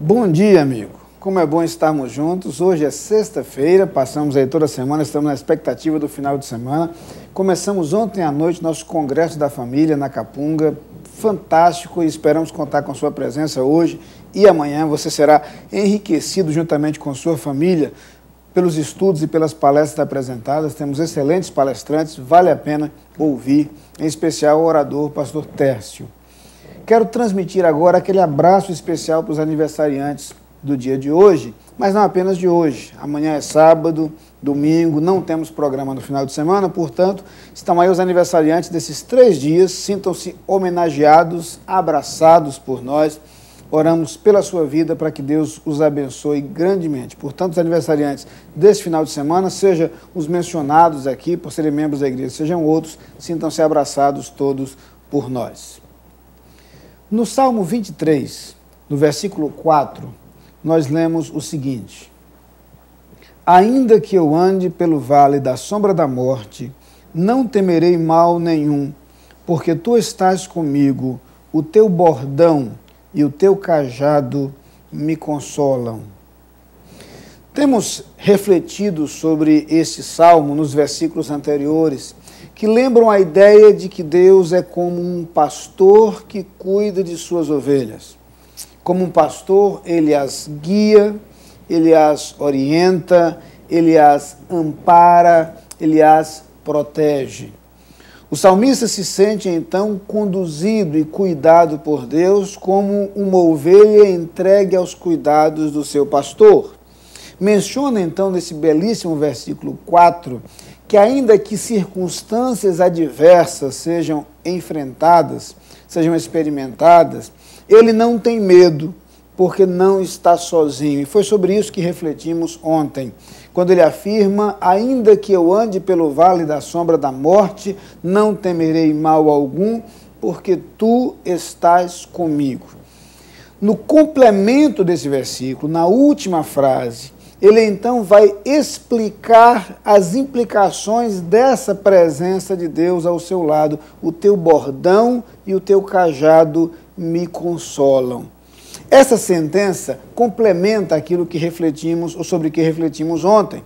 Bom dia, amigo. Como é bom estarmos juntos. Hoje é sexta-feira, passamos aí toda a semana, estamos na expectativa do final de semana. Começamos ontem à noite nosso Congresso da Família na Capunga, fantástico, e esperamos contar com sua presença hoje e amanhã. Você será enriquecido juntamente com sua família pelos estudos e pelas palestras apresentadas. Temos excelentes palestrantes, vale a pena ouvir, em especial o orador, pastor Tércio. Quero transmitir agora aquele abraço especial para os aniversariantes do dia de hoje, mas não apenas de hoje. Amanhã é sábado, domingo, não temos programa no final de semana, portanto, estão aí os aniversariantes desses 3 dias, sintam-se homenageados, abraçados por nós. Oramos pela sua vida para que Deus os abençoe grandemente. Portanto, os aniversariantes desse final de semana, seja os mencionados aqui, por serem membros da igreja, sejam outros, sintam-se abraçados todos por nós. No Salmo 23, no versículo 4, nós lemos o seguinte: ainda que eu ande pelo vale da sombra da morte, não temerei mal nenhum, porque tu estás comigo, o teu bordão e o teu cajado me consolam. Temos refletido sobre este salmo nos versículos anteriores, que lembram a ideia de que Deus é como um pastor que cuida de suas ovelhas. Como um pastor, ele as guia, ele as orienta, ele as ampara, ele as protege. O salmista se sente, então, conduzido e cuidado por Deus como uma ovelha entregue aos cuidados do seu pastor. Menciona, então, nesse belíssimo versículo 4, que ainda que circunstâncias adversas sejam enfrentadas, sejam experimentadas, ele não tem medo, porque não está sozinho. E foi sobre isso que refletimos ontem, quando ele afirma: ainda que eu ande pelo vale da sombra da morte, não temerei mal algum, porque tu estás comigo. No complemento desse versículo, na última frase, ele então vai explicar as implicações dessa presença de Deus ao seu lado. O teu bordão e o teu cajado me consolam. Essa sentença complementa aquilo que refletimos, ou sobre o que refletimos ontem.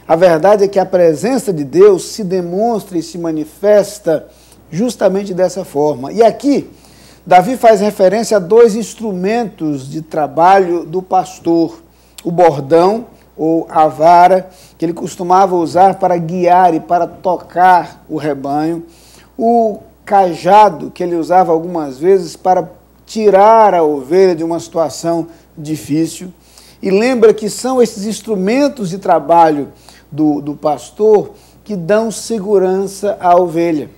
A verdade é que a presença de Deus se demonstra e se manifesta justamente dessa forma. E aqui, Davi faz referência a 2 instrumentos de trabalho do pastor: o bordão, ou a vara, que ele costumava usar para guiar e para tocar o rebanho, o cajado, que ele usava algumas vezes para tirar a ovelha de uma situação difícil. E lembra que são esses instrumentos de trabalho do pastor que dão segurança à ovelha.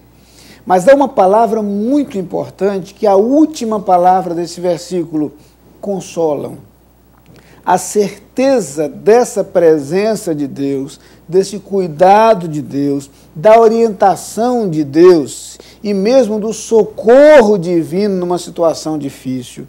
Mas há uma palavra muito importante, que é a última palavra desse versículo: consolam. A certeza dessa presença de Deus, desse cuidado de Deus, da orientação de Deus e mesmo do socorro divino numa situação difícil.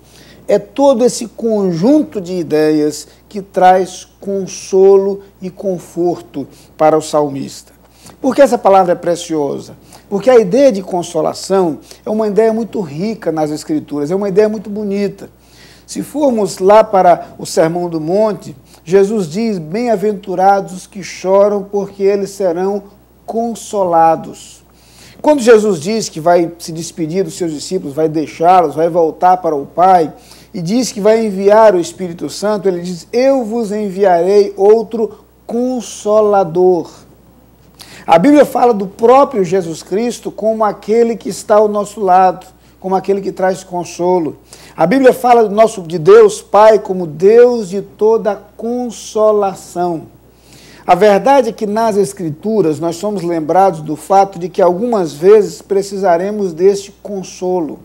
É todo esse conjunto de ideias que traz consolo e conforto para o salmista. Por que essa palavra é preciosa? Porque a ideia de consolação é uma ideia muito rica nas Escrituras, é uma ideia muito bonita. Se formos lá para o Sermão do Monte, Jesus diz: bem-aventurados os que choram, porque eles serão consolados. Quando Jesus diz que vai se despedir dos seus discípulos, vai deixá-los, vai voltar para o Pai, e diz que vai enviar o Espírito Santo, ele diz: eu vos enviarei outro Consolador. A Bíblia fala do próprio Jesus Cristo como aquele que está ao nosso lado, como aquele que traz consolo. A Bíblia fala de Deus Pai como Deus de toda consolação. A verdade é que nas Escrituras nós somos lembrados do fato de que algumas vezes precisaremos deste consolo.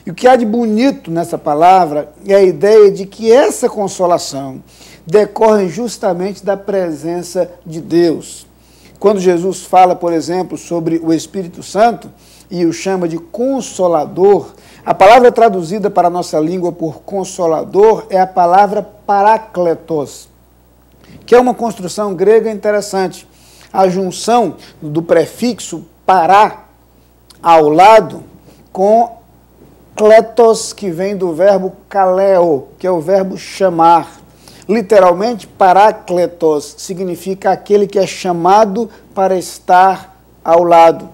E o que há de bonito nessa palavra é a ideia de que essa consolação decorre justamente da presença de Deus. Quando Jesus fala, por exemplo, sobre o Espírito Santo e o chama de Consolador, a palavra traduzida para a nossa língua por Consolador é a palavra Parácletos, que é uma construção grega interessante. A junção do prefixo pará ao lado com kletos, que vem do verbo kaleo, que é o verbo chamar. Literalmente, parakletos significa aquele que é chamado para estar ao lado.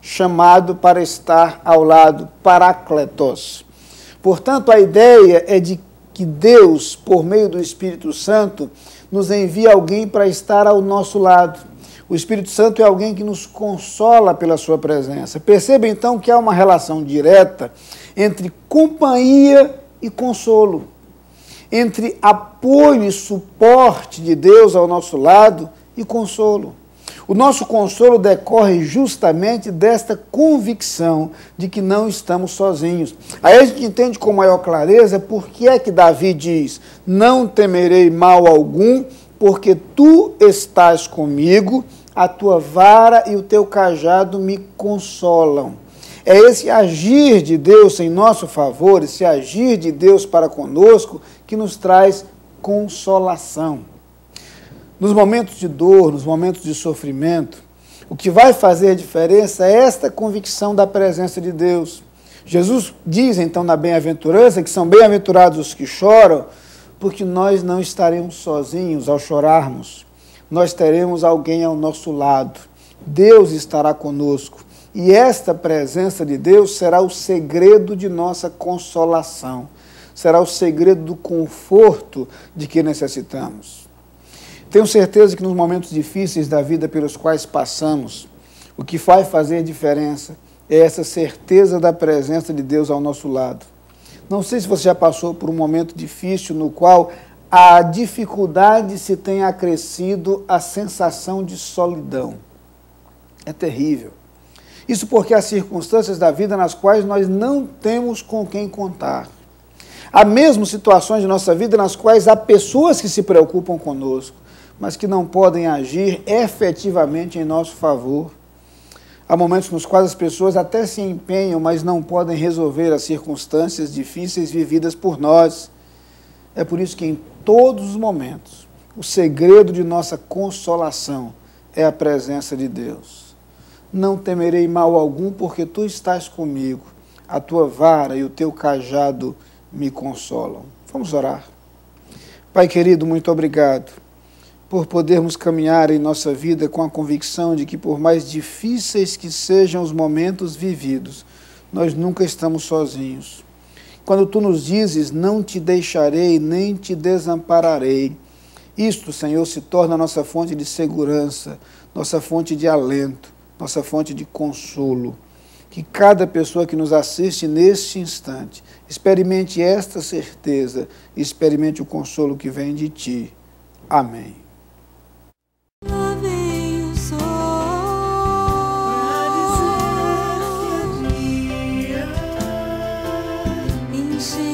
Chamado para estar ao lado, parakletos. Portanto, a ideia é de que Deus, por meio do Espírito Santo, nos envia alguém para estar ao nosso lado. O Espírito Santo é alguém que nos consola pela sua presença. Perceba então que há uma relação direta entre companhia e consolo, entre apoio e suporte de Deus ao nosso lado e consolo. O nosso consolo decorre justamente desta convicção de que não estamos sozinhos. Aí a gente entende com maior clareza por que é que Davi diz: não temerei mal algum, porque tu estás comigo, a tua vara e o teu cajado me consolam. É esse agir de Deus em nosso favor, esse agir de Deus para conosco, que nos traz consolação. Nos momentos de dor, nos momentos de sofrimento, o que vai fazer a diferença é esta convicção da presença de Deus. Jesus diz então na bem-aventurança que são bem-aventurados os que choram, porque nós não estaremos sozinhos ao chorarmos. Nós teremos alguém ao nosso lado. Deus estará conosco. E esta presença de Deus será o segredo de nossa consolação. Será o segredo do conforto de que necessitamos. Tenho certeza que nos momentos difíceis da vida pelos quais passamos, o que vai fazer diferença é essa certeza da presença de Deus ao nosso lado. Não sei se você já passou por um momento difícil no qual a dificuldade se tem acrescido a sensação de solidão. É terrível. Isso porque há circunstâncias da vida nas quais nós não temos com quem contar. Há mesmo situações de nossa vida nas quais há pessoas que se preocupam conosco, mas que não podem agir efetivamente em nosso favor. Há momentos nos quais as pessoas até se empenham, mas não podem resolver as circunstâncias difíceis vividas por nós. É por isso que em todos os momentos, o segredo de nossa consolação é a presença de Deus. Não temerei mal algum, porque tu estás comigo, a tua vara e o teu cajado me consolam. Vamos orar. Pai querido, muito obrigado por podermos caminhar em nossa vida com a convicção de que, por mais difíceis que sejam os momentos vividos, nós nunca estamos sozinhos. Quando tu nos dizes, não te deixarei, nem te desampararei, isto, Senhor, se torna nossa fonte de segurança, nossa fonte de alento, nossa fonte de consolo. Que cada pessoa que nos assiste neste instante experimente esta certeza, experimente o consolo que vem de ti. Amém. Lá vem o sol pra dizer que é dia, encher